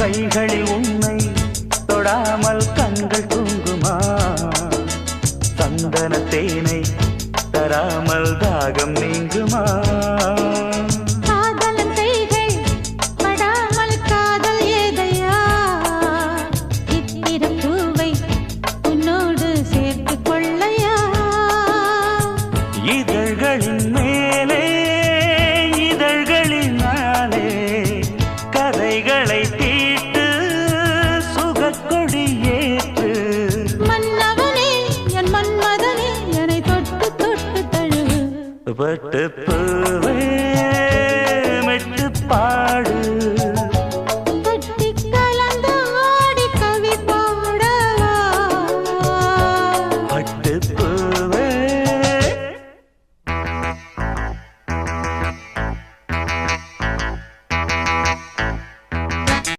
கைகளில் உன்னை தொடாமல் கண்கள் தூங்குமா சந்தன தேனை தராமல் தாகம் நீங்குமா காதலன் கைகள் படாமல் காதல் ஏதையா இத்திர பூவை உன்னோடு சேர்த்து கொள்ளையா இதழ்களின் மேலே இதழ்களினாலே கதைகளை தீட்டு சுகக்கொடி ஏற்று மன்னவனே என் மன்மதனே என்னை தொட்டு தொட்டு தழு பட்டு